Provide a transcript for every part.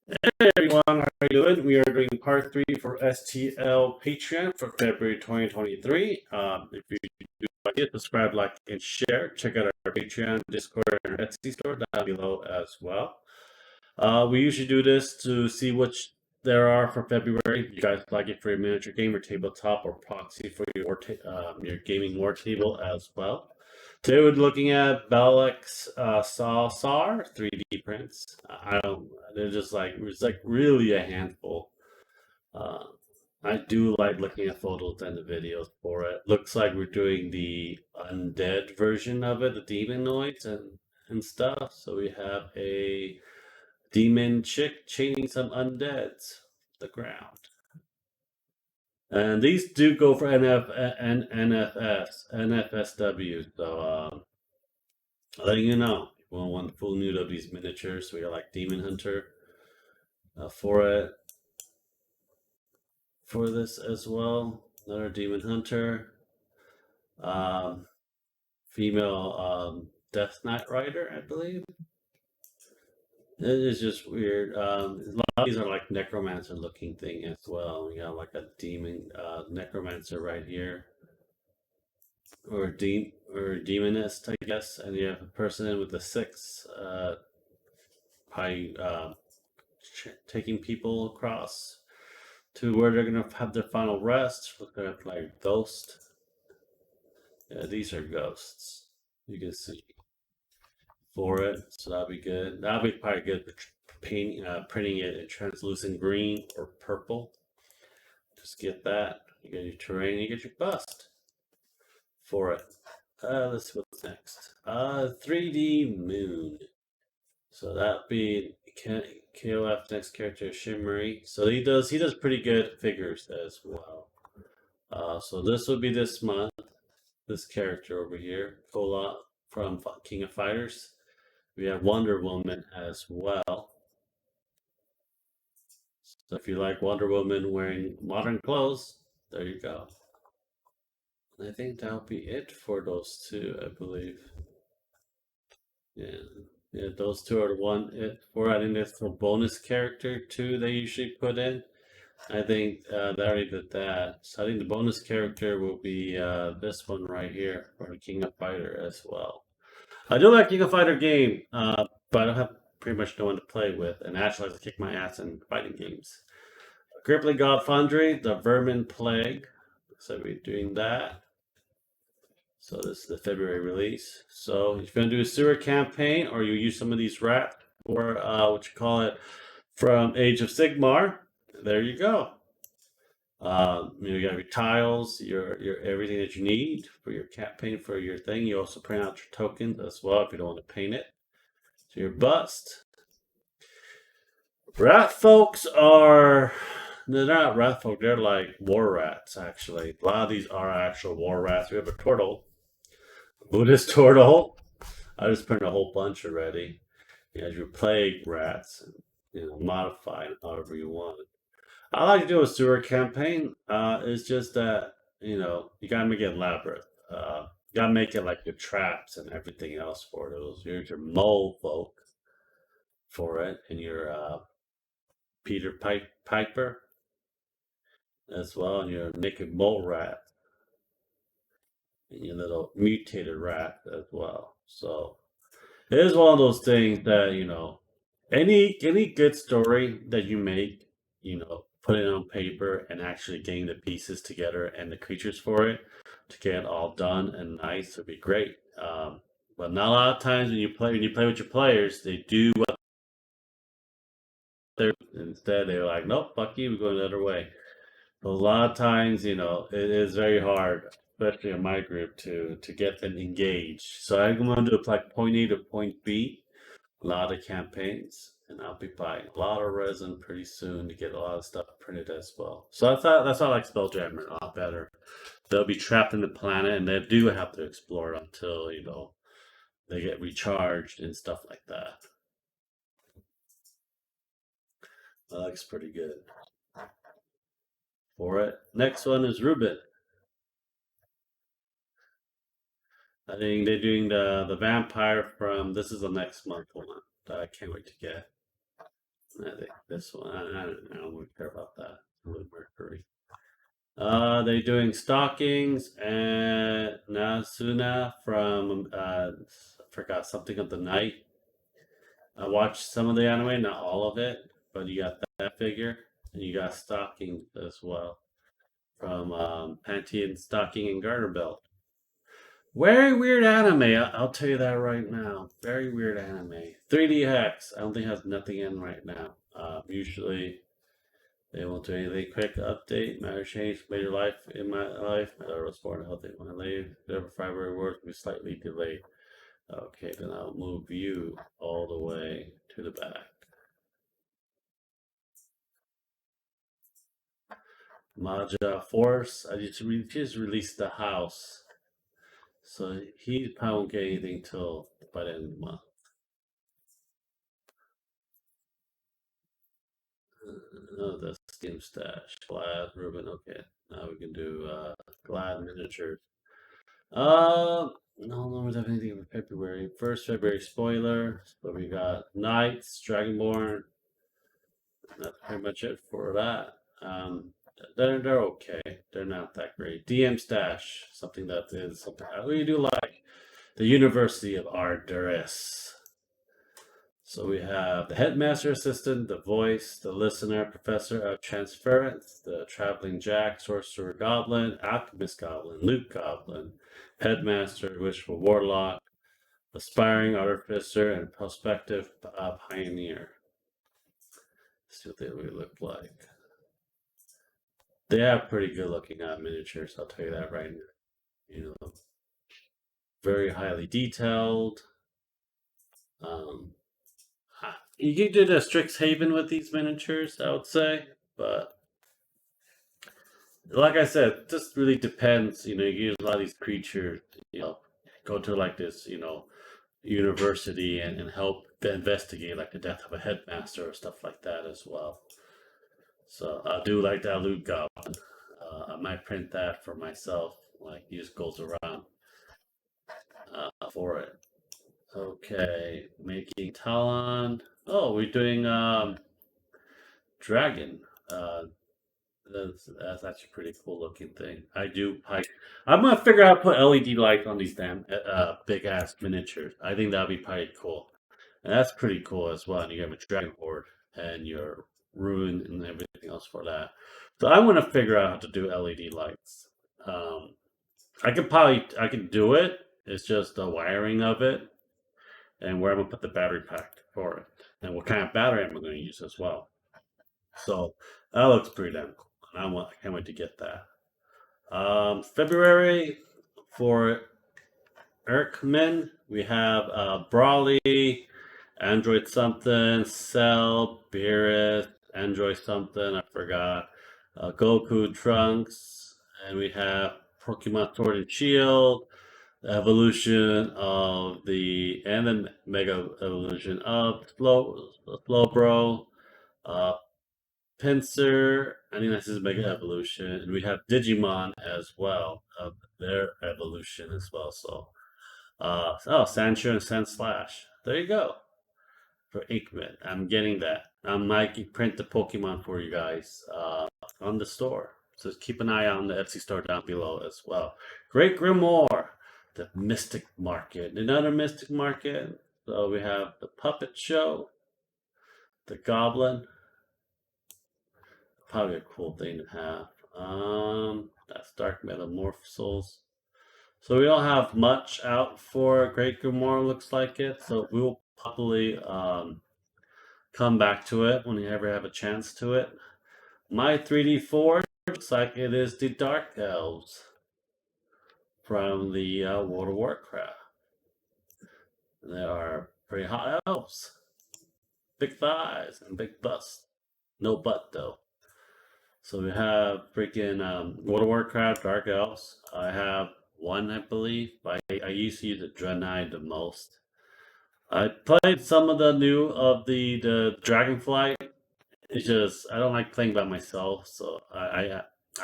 Hey everyone, how are you doing? We are doing part 3 for STL Patreon for February 2023. If you do like it, subscribe, like, and share. Check out our Patreon, Discord, and Etsy store down below as well. We usually do this to see which there are for February. If you guys like it for your miniature game or tabletop or proxy for your gaming war table as well. Today we're looking at Balex SAR 3D prints. I don't. They're just like it's like really a handful. Uh, I do like looking at photos and the videos for it. Looks like we're doing the undead version of it, the demonoids and stuff. So we have a demon chick chaining some undeads the ground. And these do go for NFSW. So letting you know, if you want the full nude of these miniatures, we got like Demon Hunter for it. For this as well, another Demon Hunter. Female Death Knight Rider, I believe. It is just weird. A lot of these are like necromancer looking thing as well. We got like a demon necromancer right here, or demonist, I guess, and you have a person with a 6, probably taking people across to where they're gonna have their final rest. We're gonna play Ghost. Yeah, these are ghosts. You can see for it, so that'll be good. That'll be probably good for printing it in translucent green or purple. Just get that. You get your terrain. You get your bust for it. Let's see what's next. 3D Moon. So that'd be KOF next character Shimmery. So he does pretty good figures as well. So this would be this month. This character over here, Kola from King of Fighters. We have Wonder Woman as well. So if you like Wonder Woman wearing modern clothes, there you go. I think that'll be it for those two, I believe. Yeah, those two are the one it for. I think that's the bonus character too they usually put in. I think they already did that. So I think the bonus character will be this one right here for the King of Fighter as well. I do like King of Fighter game, but I don't have pretty much no one to play with, and actually like to kick my ass in fighting games. Crippling God Foundry, the Vermin Plague. So we're doing that. So this is the February release. So if you're gonna do a sewer campaign, or you use some of these rats, or what you call it, from Age of Sigmar, there you go. You got your tiles, your everything that you need for your campaign for your thing. You also print out your tokens as well if you don't want to paint it. So your bust. Rat folks they're not rat folk, they're like war rats actually. A lot of these are actual war rats. We have a turtle. Buddhist turtle. I just printed a whole bunch already. You have your plague rats, modify it however you want. I like to do a sewer campaign. It's just that, you gotta make it elaborate. You gotta make it like your traps and everything else for those. Here's your mole folk for it, and your Peter Piper as well, and your naked mole rat, and your little mutated rat as well. So it is one of those things that, any good story that you make, put it on paper and actually getting the pieces together and the creatures for it to get it all done and nice would be great. But not a lot of times when you play with your players, they do what they're instead they're like, nope, fuck you, we're going the other way. But a lot of times, it is very hard, especially in my group, to get them engaged. So I'm going to do like point A to point B, a lot of campaigns, and I'll be buying a lot of resin pretty soon to get a lot of stuff printed as well. So that's why I like Spelljammer a lot better. They'll be trapped in the planet, and they do have to explore it until they get recharged and stuff like that. That looks pretty good for it. Next one is Ruben. I think they're doing the vampire from this is the next month one that I can't wait to get. I think this one. I don't really care about that. Blue Mercury. They're doing Stockings and Nasuna from I forgot something of the night. I watched some of the anime, not all of it, but you got that figure, and you got Stocking as well from Pantene Stocking and Garter Belt. Very weird anime. I'll tell you that right now. Very weird anime. 3D Hex. I don't think has nothing in right now. Usually they won't do anything. Quick update. Matter change. Major life in my life. My daughter was born healthy when I leave. Whatever February work will be slightly delayed. Okay, then I'll move you all the way to the back. Maja Force. I just released the house. So he probably won't get anything till by the end of the month. Oh, the Steam Stash. Glad, Ruben. Okay, now we can do Glad miniatures. No longer have anything for February. First February spoiler. But we got Knights, Dragonborn. That's pretty much it for that. They're okay. They're not that great. DM Stash, something that is something I really do like. The University of Arduris. So we have the headmaster assistant, the voice, the listener, professor of transference, the traveling jack, sorcerer goblin, alchemist goblin, loot goblin, headmaster, wishful warlock, aspiring artificer, and prospective pioneer. Let's see what they really look like. They have pretty good looking miniatures, I'll tell you that right now. You know, very highly detailed. You can do the Strixhaven with these miniatures, I would say, but like I said, it just really depends. You use a lot of these creatures, go to like this, university and help investigate like the death of a headmaster or stuff like that as well. So I do like that loot goblin. I might print that for myself. Like he just goes around for it. Okay, making Talon. Oh, we're doing Dragon. That's actually a pretty cool looking thing. I'm gonna figure out how to put LED lights on these damn big ass miniatures. I think that'd be pretty cool. And that's pretty cool as well. And you have a dragon horde and your ruin and everything else for that. So I want to figure out how to do LED lights. I could do it. It's just the wiring of it and where I'm gonna put the battery pack for it and what kind of battery I'm going to use as well. So that looks pretty damn cool. I can't wait to get that. February for Erkman, we have Brawly, Android something, Cell, Beerus, Android something, I forgot. Goku, Trunks, and we have Pokemon Sword and Shield, the evolution of and the Mega Evolution of Slowbro, uh, Pinsir, I think that's his Mega Evolution, and we have Digimon as well, of their evolution as well. So, Sancho and Sandslash. There you go for Inkman. I'm getting that. I might print the Pokemon for you guys on the store. So keep an eye on the Etsy store down below as well. Great Grimoire, the Mystic Market, another Mystic Market. So we have the Puppet Show, the Goblin. Probably a cool thing to have. That's Dark Metamorphosals. So we don't have much out for Great Grimoire, looks like it. So we will probably come back to it when we ever have a chance to it. My 3D Forge looks like it is the Dark Elves from the World of Warcraft. They are pretty hot elves. Big thighs and big bust. No butt though. So we have freaking World of Warcraft Dark Elves. I have one, I believe. I used to use the Draenei the most. I played some of the new of the Dragonflight. It's just I don't like playing by myself, so I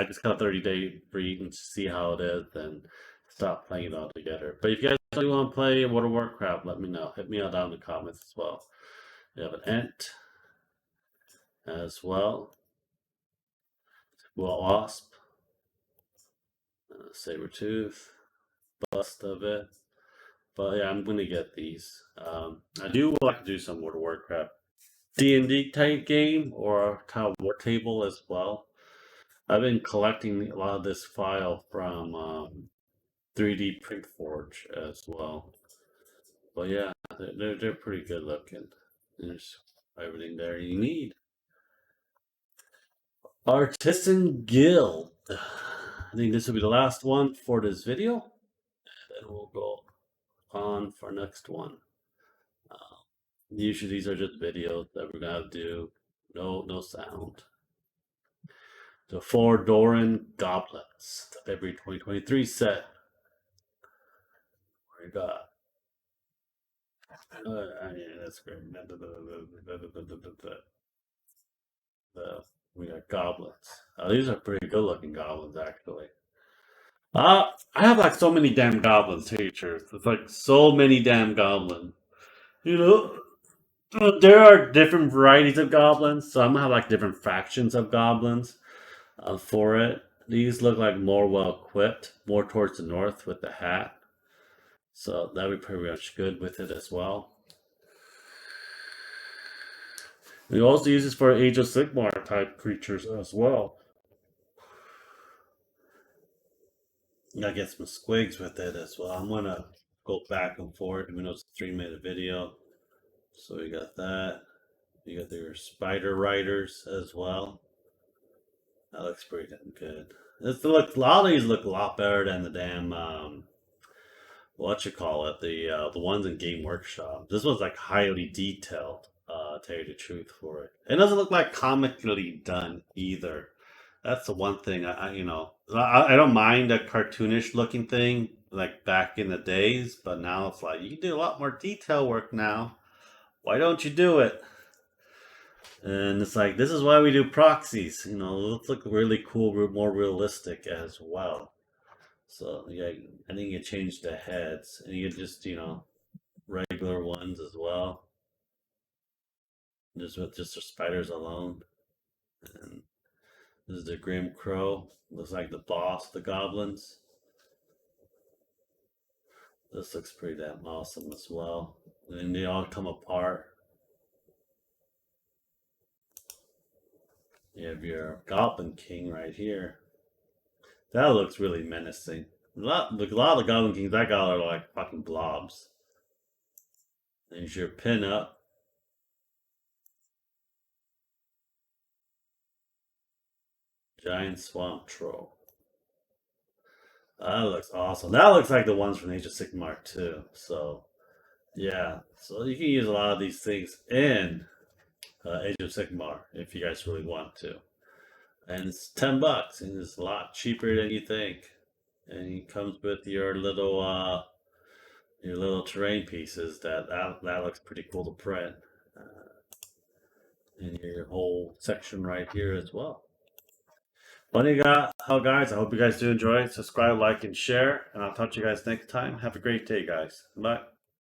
just got a 30-day free and see how it is, and stop playing it all together. But if you guys really want to play World of Warcraft, let me know. Hit me out down in the comments as well. We have an Ent, as well. Wasp, Sabertooth, bust of it. But yeah, I'm gonna get these. I do like to do some World of Warcraft D&D type game or kind of war table as well. I've been collecting a lot of this file from 3D Printforge as well. But yeah, they're pretty good looking. There's everything there you need. Artisan Guild. I think this will be the last one for this video. Then we'll go on for next one. Usually these are just videos that we're gonna do. No sound. The 4 Doran Goblins, the February 2023 set. We got. Yeah, that's great. We got goblins. These are pretty good looking goblins, actually. I have like so many damn goblins, teachers. It's like so many damn goblins. You know, there are different varieties of goblins. Some have like different factions of goblins for it. These look like more well equipped, more towards the north with the hat. So that would be pretty much good with it as well. We also use this for Age of Sigmar type creatures as well. I get some squigs with it as well. I'm gonna go back and forth, even though it's a 3-minute video. So we got that. You got your spider riders as well. That looks pretty damn good. A lot of these look a lot better than the damn what you call it, the ones in Game Workshop. This one's like highly detailed. Tell you the truth for it. It doesn't look like comically done either. That's the one thing I don't mind a cartoonish looking thing like back in the days, but now it's like you can do a lot more detail work now. Why don't you do it? And it's like this is why we do proxies. Let's look really cool, more realistic as well. So yeah, I think you change the heads, and you just regular ones as well, just with just the spiders alone. And this is the Grim Crow. Looks like the boss, the goblins. This looks pretty damn awesome as well. And they all come apart. You have your Goblin King right here. That looks really menacing. A lot of the Goblin Kings I got are like fucking blobs. There's your pin up. Giant Swamp Troll. That looks awesome. That looks like the ones from Age of Sigmar too. So, yeah. So you can use a lot of these things in Age of Sigmar if you guys really want to. And it's $10, and it's a lot cheaper than you think. And it comes with your little terrain pieces. That looks pretty cool to print. And your whole section right here as well. But anyhow, guys, I hope you guys do enjoy. Subscribe, like, and share. And I'll talk to you guys next time. Have a great day, guys. Bye.